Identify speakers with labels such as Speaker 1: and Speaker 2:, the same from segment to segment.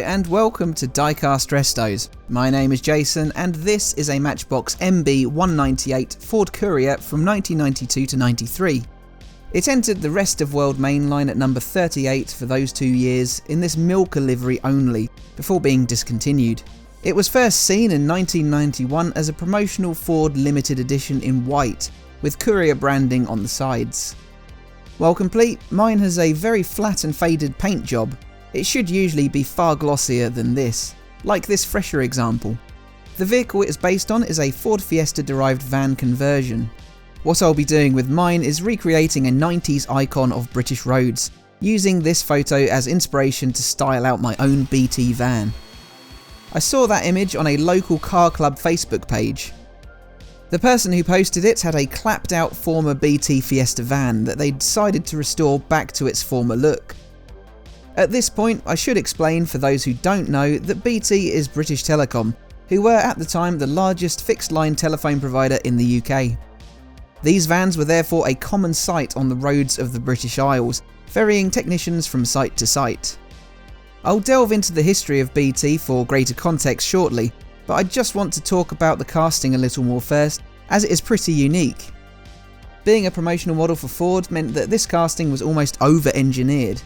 Speaker 1: and welcome to Diecast Restos. My name is Jason and this is a Matchbox MB198 Ford Courier from 1992 to 93. It entered the rest of world mainline at number 38 for those 2 years in this Milka livery only, before being discontinued. It was first seen in 1991 as a promotional Ford limited edition in white, with Courier branding on the sides. While complete, mine has a very flat and faded paint job. It should usually be far glossier than this, like this fresher example. The vehicle it is based on is a Ford Fiesta derived van conversion. What I'll be doing with mine is recreating a 90s icon of British roads, using this photo as inspiration to style out my own BT van. I saw that image on a local car club Facebook page. The person who posted it had a clapped out former BT Fiesta van that they decided to restore back to its former look. At this point, I should explain for those who don't know that BT is British Telecom, who were at the time the largest fixed line telephone provider in the UK. These vans were therefore a common sight on the roads of the British Isles, ferrying technicians from site to site. I'll delve into the history of BT for greater context shortly, but I just want to talk about the casting a little more first, as it is pretty unique. Being a promotional model for Ford meant that this casting was almost over-engineered.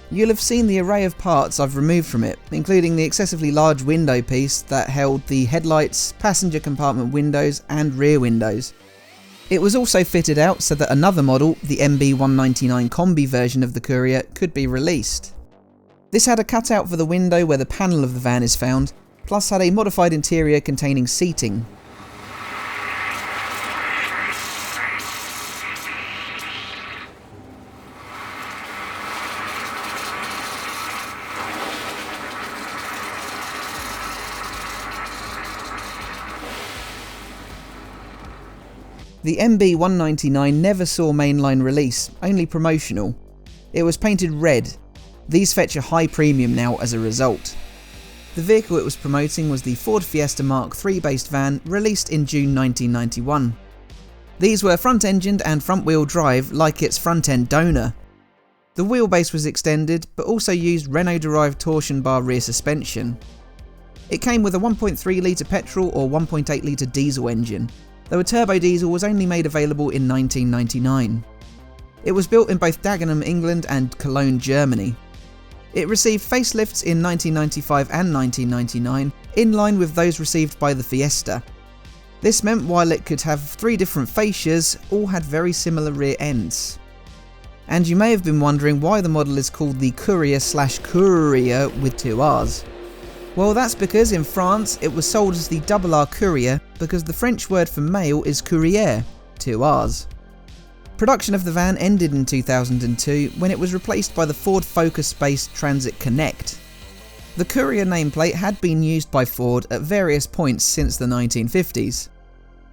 Speaker 1: You'll have seen the array of parts I've removed from it, including the excessively large window piece that held the headlights, passenger compartment windows and rear windows. It was also fitted out so that another model, the MB199 Combi version of the Courier, could be released. This had a cutout for the window where the panel of the van is found, plus had a modified interior containing seating. The MB199 never saw mainline release, only promotional. It was painted red. These fetch a high premium now as a result. The vehicle it was promoting was the Ford Fiesta Mark III-based van released in June 1991. These were front-engined and front-wheel drive like its front-end donor. The wheelbase was extended but also used Renault-derived torsion bar rear suspension. It came with a 1.3 litre petrol or 1.8 litre diesel engine, though a turbo diesel was only made available in 1999. It was built in both Dagenham, England and Cologne, Germany. It received facelifts in 1995 and 1999, in line with those received by the Fiesta. This meant while it could have 3 different fascias, all had very similar rear ends. And you may have been wondering why the model is called the Courier/Courier with 2 R's. Well, that's because in France it was sold as the R Courier because the French word for male is Courrier, 2 R's. Production of the van ended in 2002 when it was replaced by the Ford Focus-based Transit Connect. The Courier nameplate had been used by Ford at various points since the 1950s.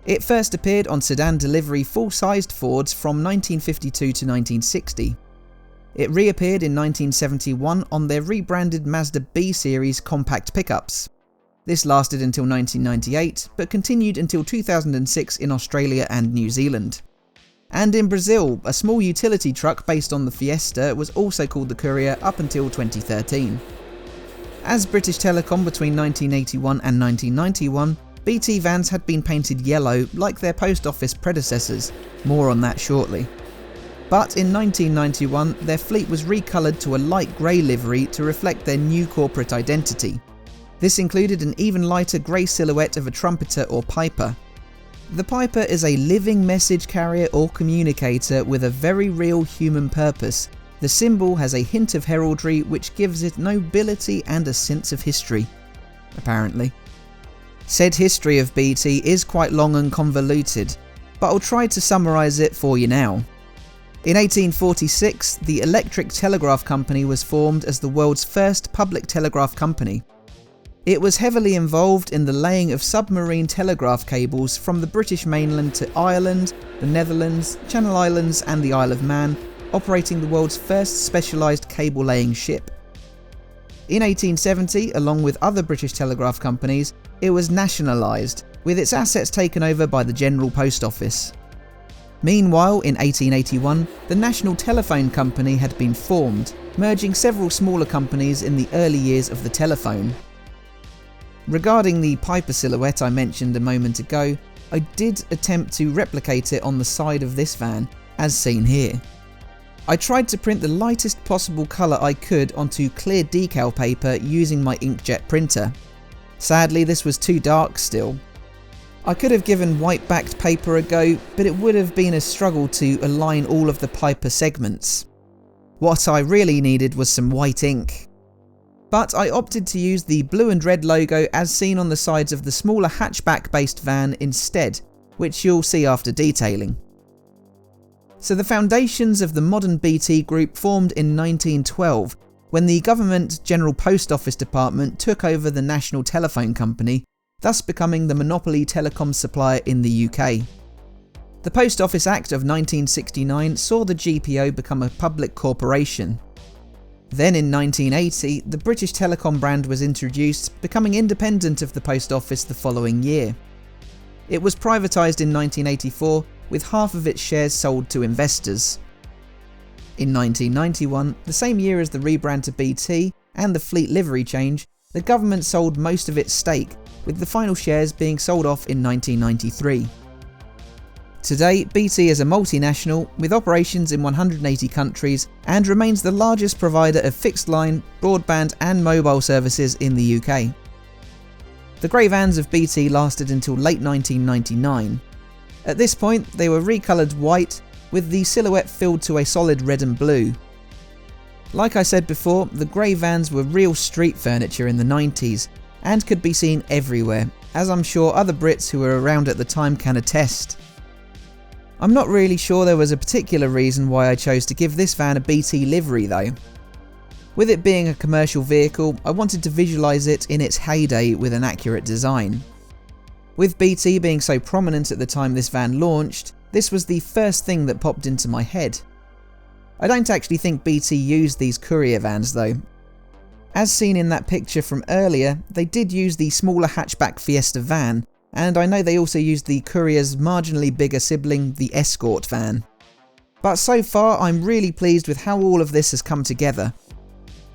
Speaker 1: It first appeared on sedan delivery full-sized Fords from 1952 to 1960. It reappeared in 1971 on their rebranded Mazda B series compact pickups. This lasted until 1998, but continued until 2006 in Australia and New Zealand. And in Brazil, a small utility truck based on the Fiesta was also called the Courier up until 2013. As British Telecom between 1981 and 1991, BT vans had been painted yellow like their post office predecessors, more on that shortly. But in 1991, their fleet was recoloured to a light grey livery to reflect their new corporate identity. This included an even lighter grey silhouette of a trumpeter or piper. The piper is a living message carrier or communicator with a very real human purpose. The symbol has a hint of heraldry which gives it nobility and a sense of history, apparently. Said history of BT is quite long and convoluted, but I'll try to summarise it for you now. In 1846, the Electric Telegraph Company was formed as the world's first public telegraph company. It was heavily involved in the laying of submarine telegraph cables from the British mainland to Ireland, the Netherlands, Channel Islands and the Isle of Man, operating the world's first specialised cable laying ship. In 1870, along with other British telegraph companies, it was nationalised, with its assets taken over by the General Post Office. Meanwhile, in 1881, the National Telephone Company had been formed, merging several smaller companies in the early years of the telephone. Regarding the Piper silhouette I mentioned a moment ago, I did attempt to replicate it on the side of this van, as seen here. I tried to print the lightest possible colour I could onto clear decal paper using my inkjet printer. Sadly, this was too dark still. I could have given white backed paper a go, but it would have been a struggle to align all of the Piper segments. What I really needed was some white ink. But I opted to use the blue and red logo as seen on the sides of the smaller hatchback based van instead, which you'll see after detailing. So the foundations of the modern BT Group formed in 1912, when the government General Post Office Department took over the National Telephone Company, thus becoming the monopoly telecom supplier in the UK. The Post Office Act of 1969 saw the GPO become a public corporation. Then in 1980, the British Telecom brand was introduced, becoming independent of the Post Office the following year. It was privatised in 1984, with half of its shares sold to investors. In 1991, the same year as the rebrand to BT and the fleet livery change, the government sold most of its stake, with the final shares being sold off in 1993. Today, BT is a multinational with operations in 180 countries and remains the largest provider of fixed line, broadband and mobile services in the UK. The grey vans of BT lasted until late 1999. At this point, they were recoloured white, with the silhouette filled to a solid red and blue. Like I said before, the grey vans were real street furniture in the 90s, and could be seen everywhere, as I'm sure other Brits who were around at the time can attest. I'm not really sure there was a particular reason why I chose to give this van a BT livery though. With it being a commercial vehicle, I wanted to visualise it in its heyday with an accurate design. With BT being so prominent at the time this van launched, this was the first thing that popped into my head. I don't actually think BT used these Courier vans though. As seen in that picture from earlier, they did use the smaller hatchback Fiesta van, and I know they also used the Courier's marginally bigger sibling, the Escort van. But so far I'm really pleased with how all of this has come together.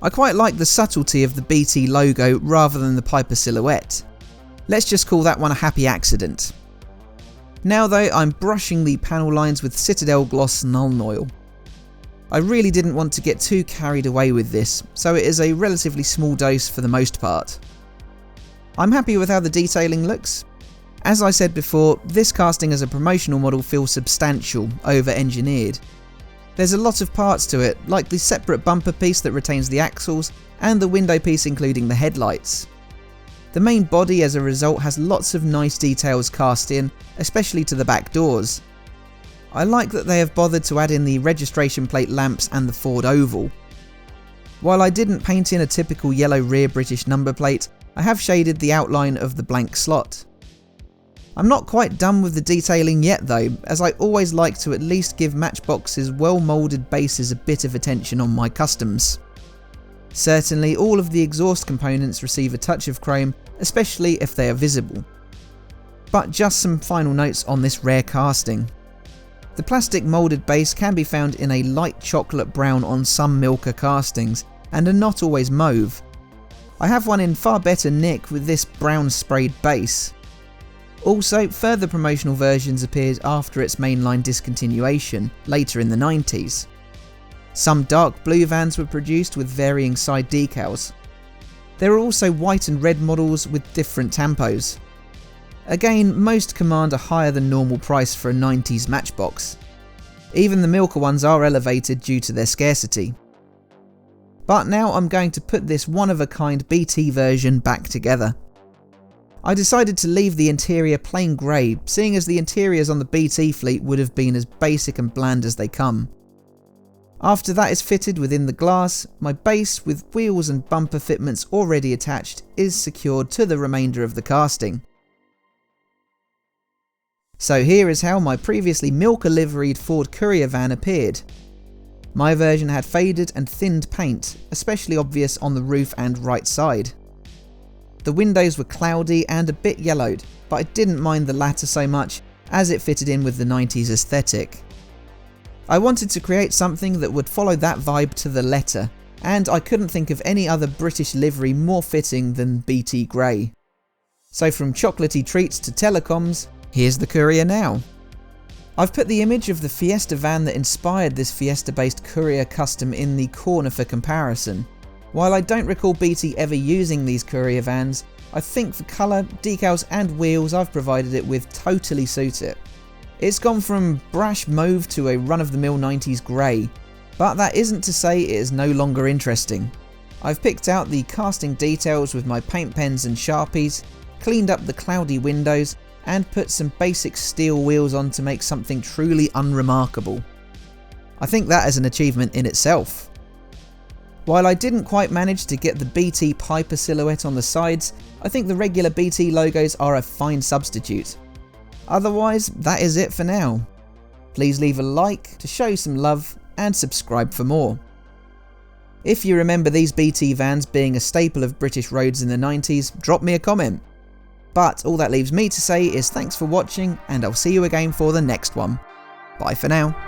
Speaker 1: I quite like the subtlety of the BT logo rather than the Piper silhouette. Let's just call that one a happy accident. Now though, I'm brushing the panel lines with Citadel Gloss Nuln Oil. I really didn't want to get too carried away with this, so it is a relatively small dose for the most part. I'm happy with how the detailing looks. As I said before, this casting as a promotional model feels substantial, over-engineered. There's a lot of parts to it, like the separate bumper piece that retains the axles, and the window piece including the headlights. The main body as a result has lots of nice details cast in, especially to the back doors. I like that they have bothered to add in the registration plate lamps and the Ford oval. While I didn't paint in a typical yellow rear British number plate, I have shaded the outline of the blank slot. I'm not quite done with the detailing yet though, as I always like to at least give Matchbox's well moulded bases a bit of attention on my customs. Certainly all of the exhaust components receive a touch of chrome, especially if they are visible. But just some final notes on this rare casting. The plastic moulded base can be found in a light chocolate brown on some Milka castings, and are not always mauve. I have one in far better nick with this brown sprayed base. Also, further promotional versions appeared after its mainline discontinuation, later in the 90s. Some dark blue vans were produced with varying side decals. There are also white and red models with different tampos. Again, most command a higher than normal price for a 90s Matchbox. Even the Milka ones are elevated due to their scarcity. But now I'm going to put this one-of-a-kind BT version back together. I decided to leave the interior plain grey, seeing as the interiors on the BT fleet would have been as basic and bland as they come. After that is fitted within the glass, my base with wheels and bumper fitments already attached is secured to the remainder of the casting. So here is how my previously Milka liveried Ford Courier van appeared. My version had faded and thinned paint, especially obvious on the roof and right side. The windows were cloudy and a bit yellowed, but I didn't mind the latter so much as it fitted in with the 90s aesthetic. I wanted to create something that would follow that vibe to the letter, and I couldn't think of any other British livery more fitting than BT Grey. So from chocolatey treats to telecoms, here's the Courier now. I've put the image of the Fiesta van that inspired this Fiesta-based Courier custom in the corner for comparison. While I don't recall BT ever using these Courier vans, I think the colour, decals and wheels I've provided it with totally suit it. It's gone from brash mauve to a run-of-the-mill 90s grey, but that isn't to say it is no longer interesting. I've picked out the casting details with my paint pens and Sharpies, cleaned up the cloudy windows, and put some basic steel wheels on to make something truly unremarkable. I think that is an achievement in itself. While I didn't quite manage to get the BT Piper silhouette on the sides, I think the regular BT logos are a fine substitute. Otherwise, that is it for now. Please leave a like to show some love and subscribe for more. If you remember these BT vans being a staple of British roads in the 90s, drop me a comment. But all that leaves me to say is thanks for watching, and I'll see you again for the next one. Bye for now.